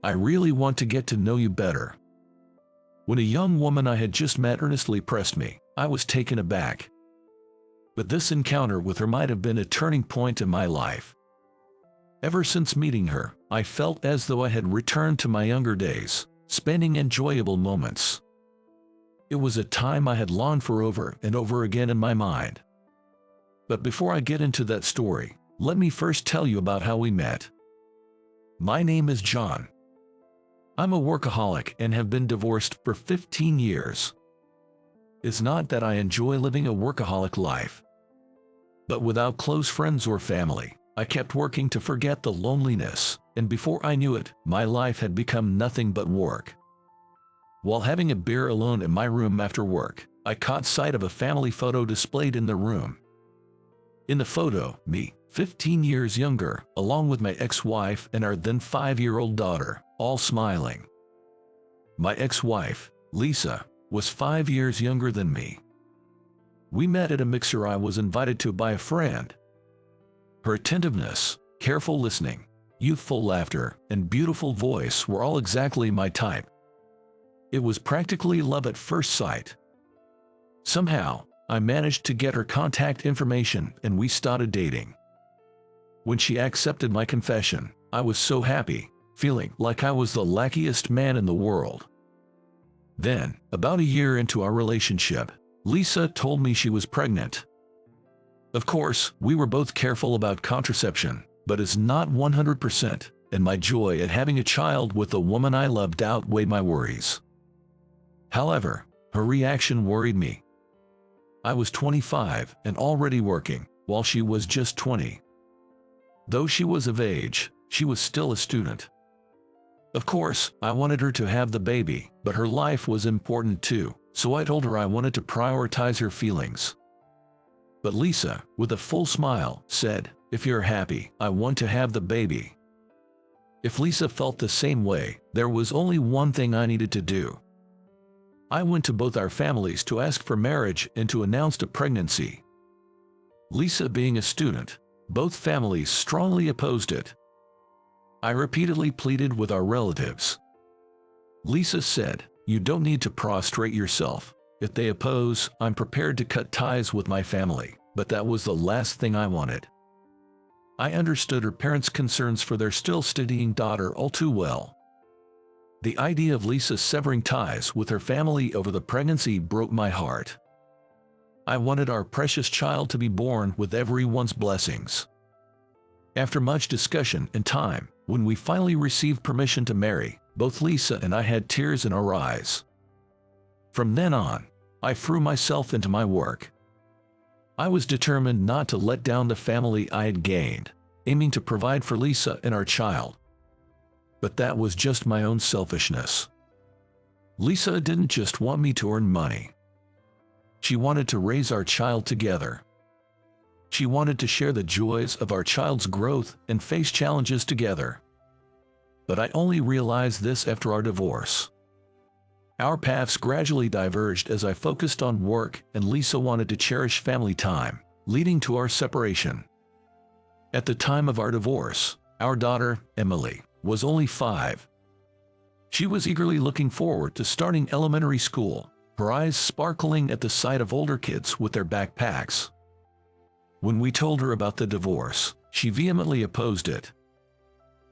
I really want to get to know you better." When a young woman I had just met earnestly pressed me, I was taken aback. But this encounter with her might have been a turning point in my life. Ever since meeting her, I felt as though I had returned to my younger days, spending enjoyable moments. It was a time I had longed for over and over again in my mind. But before I get into that story, let me first tell you about how we met. My name is John. I'm a workaholic and have been divorced for 15 years. It's not that I enjoy living a workaholic life. But without close friends or family, I kept working to forget the loneliness, and before I knew it, my life had become nothing but work. While having a beer alone in my room after work, I caught sight of a family photo displayed in the room. In the photo, me, 15 years younger, along with my ex-wife and our then 5-year-old daughter, all smiling. My ex-wife, Lisa, was 5 years younger than me. We met at a mixer I was invited to by a friend. Her attentiveness, careful listening, youthful laughter, and beautiful voice were all exactly my type. It was practically love at first sight. Somehow, I managed to get her contact information and we started dating. When she accepted my confession, I was so happy, feeling like I was the luckiest man in the world. Then, about a year into our relationship, Lisa told me she was pregnant. Of course, we were both careful about contraception, but it's not 100%, and my joy at having a child with the woman I loved outweighed my worries. However, her reaction worried me. I was 25 and already working, while she was just 20. Though she was of age, she was still a student. Of course, I wanted her to have the baby, but her life was important too, so I told her I wanted to prioritize her feelings. But Lisa, with a full smile, said, "If you're happy, I want to have the baby." If Lisa felt the same way, there was only one thing I needed to do. I went to both our families to ask for marriage and to announce a pregnancy. Lisa being a student, both families strongly opposed it. I repeatedly pleaded with our relatives. Lisa said, "You don't need to prostrate yourself. If they oppose, I'm prepared to cut ties with my family," but that was the last thing I wanted. I understood her parents' concerns for their still studying daughter all too well. The idea of Lisa severing ties with her family over the pregnancy broke my heart. I wanted our precious child to be born with everyone's blessings. After much discussion and time, when we finally received permission to marry, both Lisa and I had tears in our eyes. From then on, I threw myself into my work. I was determined not to let down the family I had gained, aiming to provide for Lisa and our child. But that was just my own selfishness. Lisa didn't just want me to earn money. She wanted to raise our child together. She wanted to share the joys of our child's growth and face challenges together. But I only realized this after our divorce. Our paths gradually diverged as I focused on work and Lisa wanted to cherish family time, leading to our separation. At the time of our divorce, our daughter, Emily, was only 5. She was eagerly looking forward to starting elementary school, her eyes sparkling at the sight of older kids with their backpacks. When we told her about the divorce, she vehemently opposed it.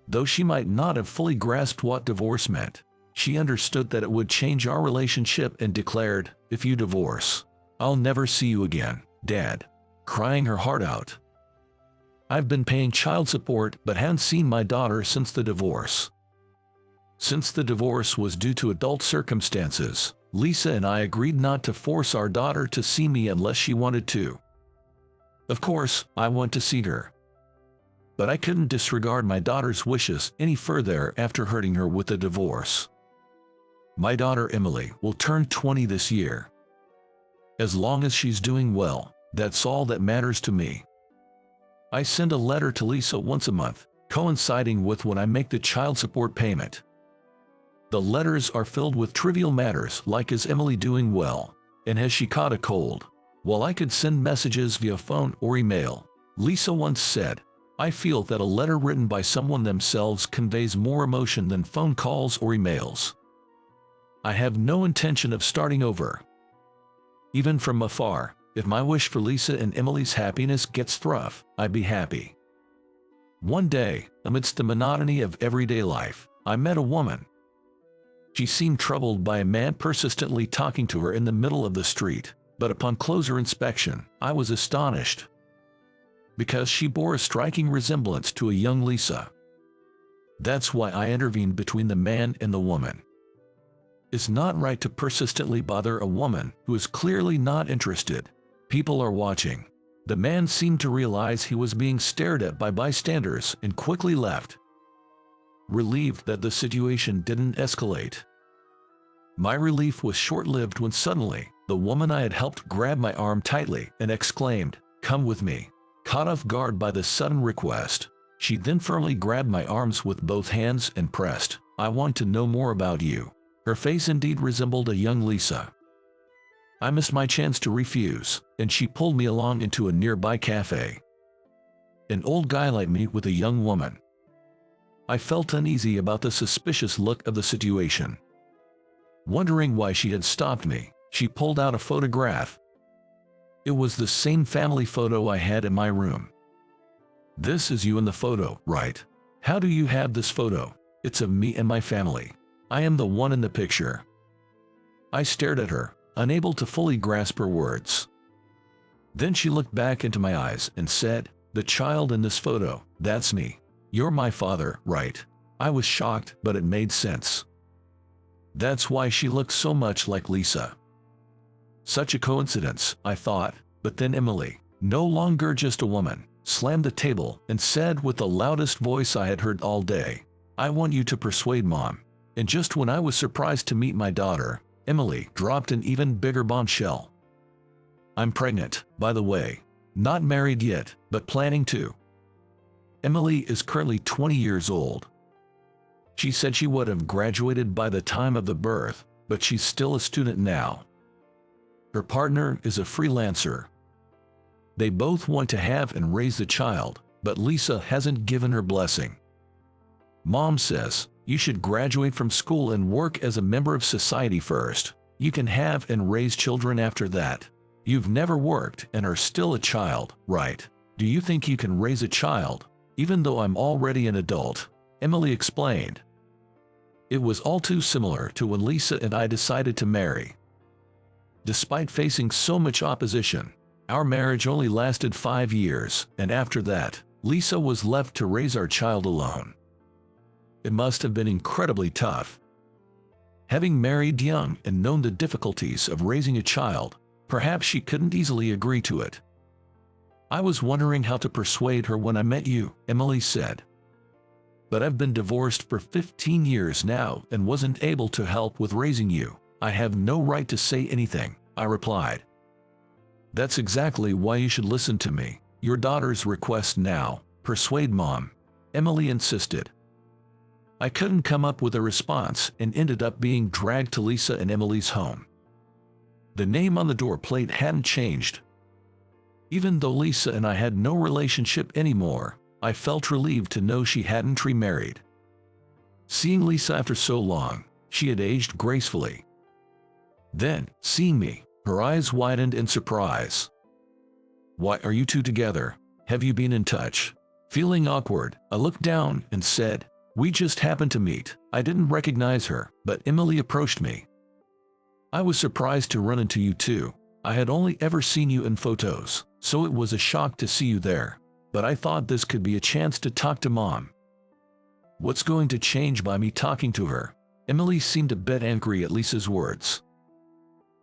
Though she might not have fully grasped what divorce meant, she understood that it would change our relationship and declared, "If you divorce, I'll never see you again, Dad," crying her heart out. I've been paying child support but hadn't seen my daughter since the divorce. Since the divorce was due to adult circumstances, Lisa and I agreed not to force our daughter to see me unless she wanted to. Of course, I want to see her. But I couldn't disregard my daughter's wishes any further after hurting her with the divorce. My daughter Emily will turn 20 this year. As long as she's doing well, that's all that matters to me. I send a letter to Lisa once a month, coinciding with when I make the child support payment. The letters are filled with trivial matters like is Emily doing well, and has she caught a cold? While I could send messages via phone or email, Lisa once said, I feel that a letter written by someone themselves conveys more emotion than phone calls or emails. I have no intention of starting over. Even from afar, if my wish for Lisa and Emily's happiness gets through, I'd be happy. One day, amidst the monotony of everyday life, I met a woman. She seemed troubled by a man persistently talking to her in the middle of the street, but upon closer inspection, I was astonished, because she bore a striking resemblance to a young Lisa. That's why I intervened between the man and the woman. It's not right to persistently bother a woman who is clearly not interested. People are watching. The man seemed to realize he was being stared at by bystanders and quickly left, relieved that the situation didn't escalate. My relief was short-lived when suddenly, the woman I had helped grabbed my arm tightly and exclaimed, "Come with me." Caught off guard by the sudden request, she then firmly grabbed my arms with both hands and pressed, "I want to know more about you." Her face indeed resembled a young Lisa. I missed my chance to refuse, and she pulled me along into a nearby cafe. An old guy like me with a young woman. I felt uneasy about the suspicious look of the situation. Wondering why she had stopped me, she pulled out a photograph. It was the same family photo I had in my room. "This is you in the photo, right? How do you have this photo?" "It's of me and my family. I am the one in the picture." I stared at her, unable to fully grasp her words. Then she looked back into my eyes and said, "The child in this photo, that's me. You're my father, right?" I was shocked, but it made sense. That's why she looked so much like Lisa. Such a coincidence, I thought, but then Emily, no longer just a woman, slammed the table and said with the loudest voice I had heard all day, "I want you to persuade Mom." And just when I was surprised to meet my daughter, Emily dropped an even bigger bombshell. "I'm pregnant, by the way. Not married yet, but planning to." Emily is currently 20 years old. She said she would have graduated by the time of the birth, but she's still a student now. Her partner is a freelancer. They both want to have and raise the child, but Lisa hasn't given her blessing. Mom says, "You should graduate from school and work as a member of society first. You can have and raise children after that. You've never worked and are still a child, right? Do you think you can raise a child, even though I'm already an adult?" Emily explained. It was all too similar to when Lisa and I decided to marry. Despite facing so much opposition, our marriage only lasted 5 years, and after that, Lisa was left to raise our child alone. It must have been incredibly tough. Having married young and known the difficulties of raising a child, perhaps she couldn't easily agree to it. "I was wondering how to persuade her when I met you," Emily said. "But I've been divorced for 15 years now and wasn't able to help with raising you. I have no right to say anything," I replied. "That's exactly why you should listen to me. Your daughter's request now. Persuade Mom," Emily insisted. I couldn't come up with a response and ended up being dragged to Lisa and Emily's home. The name on the door plate hadn't changed. Even though Lisa and I had no relationship anymore, I felt relieved to know she hadn't remarried. Seeing Lisa after so long, she had aged gracefully. Then, seeing me, her eyes widened in surprise. "Why are you two together? Have you been in touch?" Feeling awkward, I looked down and said, "We just happened to meet." I didn't recognize her, but Emily approached me. "I was surprised to run into you too. I had only ever seen you in photos, so it was a shock to see you there. But I thought this could be a chance to talk to Mom." "What's going to change by me talking to her?" Emily seemed a bit angry at Lisa's words.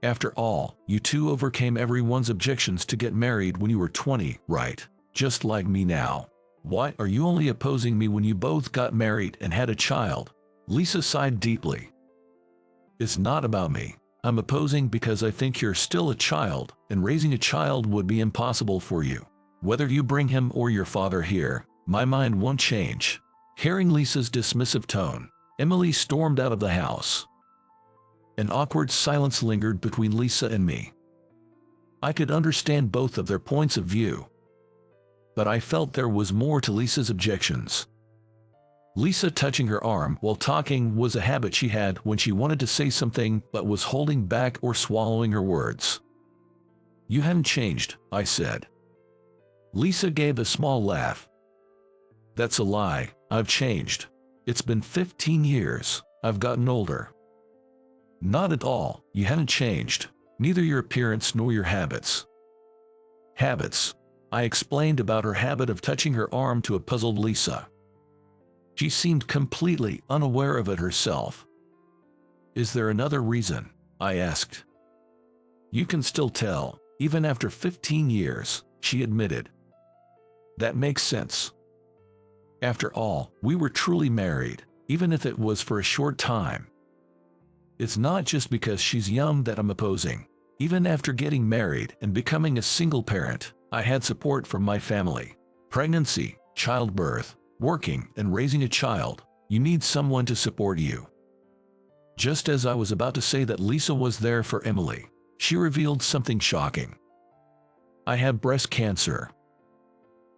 "After all, you two overcame everyone's objections to get married when you were 20, right? Just like me now. Why are you only opposing me when you both got married and had a child?" Lisa sighed deeply. "It's not about me. I'm opposing because I think you're still a child, and raising a child would be impossible for you. Whether you bring him or your father here, my mind won't change." Hearing Lisa's dismissive tone, Emily stormed out of the house. An awkward silence lingered between Lisa and me. I could understand both of their points of view. but I felt there was more to Lisa's objections. Lisa touching her arm while talking was a habit she had when she wanted to say something but was holding back or swallowing her words. "You haven't changed," I said. Lisa gave a small laugh. "That's a lie. I've changed. It's been 15 years. I've gotten older." "Not at all. You haven't changed. Neither your appearance nor your habits." "Habits." I explained about her habit of touching her arm to a puzzled Lisa. She seemed completely unaware of it herself. "Is there another reason?" I asked. "You can still tell, even after 15 years, she admitted. "That makes sense. After all, we were truly married, even if it was for a short time. It's not just because she's young that I'm opposing. Even after getting married and becoming a single parent, I had support from my family. Pregnancy, childbirth, working, and raising a child, you need someone to support you." Just as I was about to say that Lisa was there for Emily, she revealed something shocking. "I have breast cancer."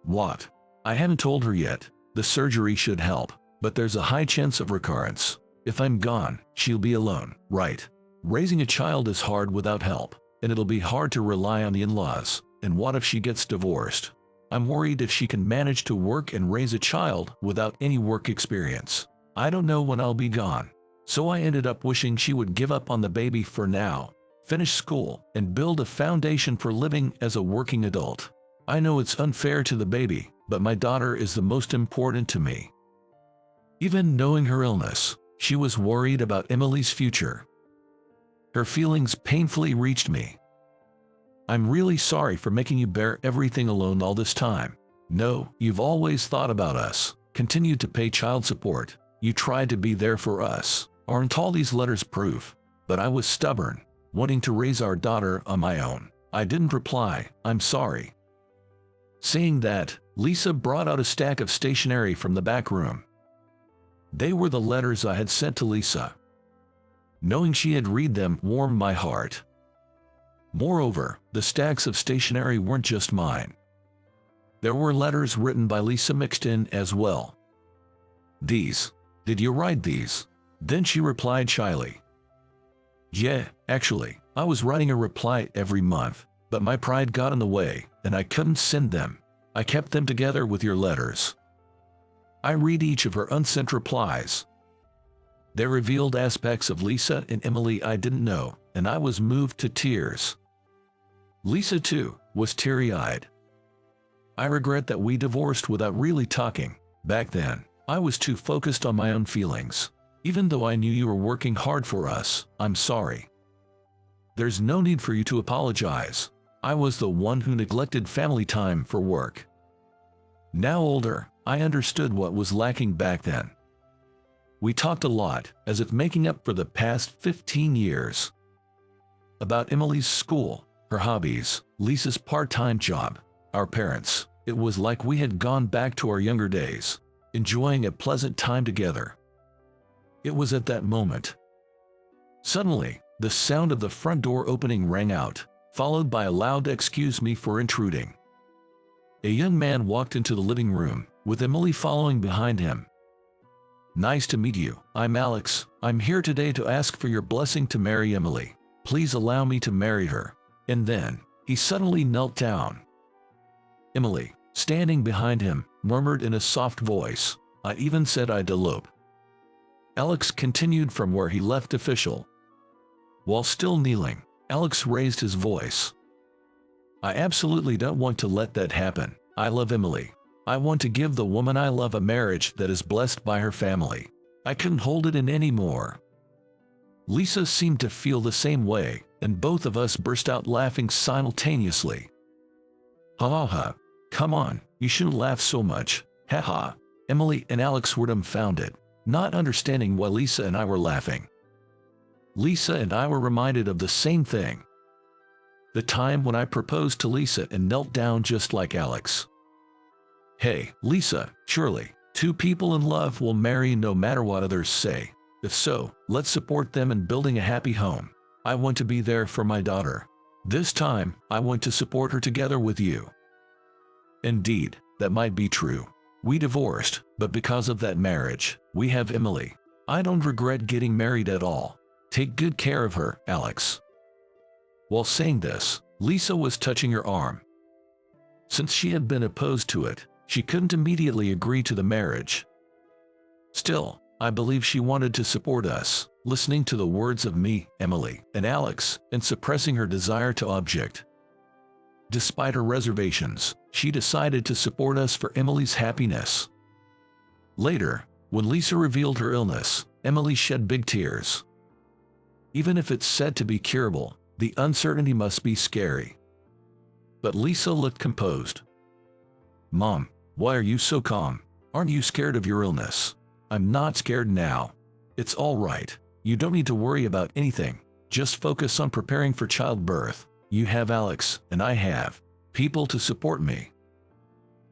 "What?" "I haven't told her yet. The surgery should help, but there's a high chance of recurrence. If I'm gone, she'll be alone, right? Raising a child is hard without help, and it'll be hard to rely on the in-laws. And what if she gets divorced? I'm worried if she can manage to work and raise a child without any work experience. I don't know when I'll be gone." So I ended up wishing she would give up on the baby for now, finish school, and build a foundation for living as a working adult. I know it's unfair to the baby, but my daughter is the most important to me. Even knowing her illness, she was worried about Emily's future. Her feelings painfully reached me. "I'm really sorry for making you bear everything alone all this time. No, you've always thought about us, continued to pay child support. You tried to be there for us. Aren't all these letters proof? But I was stubborn, wanting to raise our daughter on my own. I didn't reply, I'm sorry." Saying that, Lisa brought out a stack of stationery from the back room. They were the letters I had sent to Lisa. Knowing she had read them warmed my heart. Moreover, the stacks of stationery weren't just mine. There were letters written by Lisa mixed in as well. "These. Did you write these?" Then she replied shyly. "Yeah, actually, I was writing a reply every month, but my pride got in the way, and I couldn't send them. I kept them together with your letters." I read each of her unsent replies. They revealed aspects of Lisa and Emily I didn't know, and I was moved to tears. Lisa, too, was teary-eyed. "I regret that we divorced without really talking. Back then, I was too focused on my own feelings. Even though I knew you were working hard for us, I'm sorry. There's no need for you to apologize. I was the one who neglected family time for work." Now older, I understood what was lacking back then. We talked a lot, as if making up for the past 15 years. About Emily's school, her hobbies, Lisa's part-time job, our parents. It was like we had gone back to our younger days, enjoying a pleasant time together. It was at that moment. Suddenly, the sound of the front door opening rang out, followed by a loud "excuse me for intruding." A young man walked into the living room, with Emily following behind him. "Nice to meet you. I'm Alex. I'm here today to ask for your blessing to marry Emily. Please allow me to marry her." And then, he suddenly knelt down. Emily, standing behind him, murmured in a soft voice, "I even said I'd elope." Alex continued from where he left official. While still kneeling, Alex raised his voice. "I absolutely don't want to let that happen. I love Emily. I want to give the woman I love a marriage that is blessed by her family. I couldn't hold it in anymore." Lisa seemed to feel the same way, and both of us burst out laughing simultaneously. "Ha ha ha. Come on, you shouldn't laugh so much. Ha ha." Emily and Alex were dumbfounded, not understanding why Lisa and I were laughing. Lisa and I were reminded of the same thing. The time when I proposed to Lisa and knelt down just like Alex. "Hey, Lisa, surely, two people in love will marry no matter what others say. If so, let's support them in building a happy home. I want to be there for my daughter. This time, I want to support her together with you." Indeed, that might be true. We divorced, but because of that marriage, we have Emily. I don't regret getting married at all. Take good care of her, Alex." While saying this, Lisa was touching her arm. Since she had been opposed to it, she couldn't immediately agree to the marriage. Still, I believe she wanted to support us, listening to the words of me, Emily, and Alex, and suppressing her desire to object. Despite her reservations, she decided to support us for Emily's happiness. Later, when Lisa revealed her illness, Emily shed big tears. Even if it's said to be curable, the uncertainty must be scary. But Lisa looked composed. "Mom, why are you so calm? Aren't you scared of your illness?" "I'm not scared now. It's all right. You don't need to worry about anything. Just focus on preparing for childbirth. You have Alex, and I have people to support me."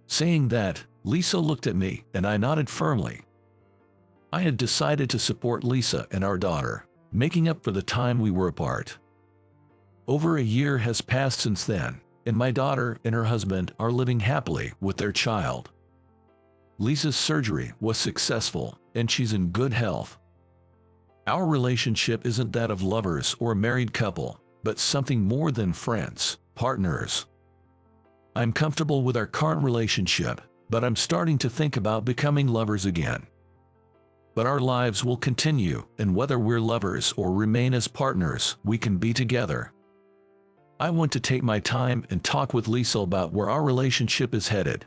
Saying that, Lisa looked at me, and I nodded firmly. I had decided to support Lisa and our daughter, making up for the time we were apart. Over a year has passed since then, and my daughter and her husband are living happily with their child. Lisa's surgery was successful, and she's in good health. Our relationship isn't that of lovers or a married couple, but something more than friends, partners. I'm comfortable with our current relationship, but I'm starting to think about becoming lovers again. But our lives will continue, and whether we're lovers or remain as partners, we can be together. I want to take my time and talk with Lisa about where our relationship is headed,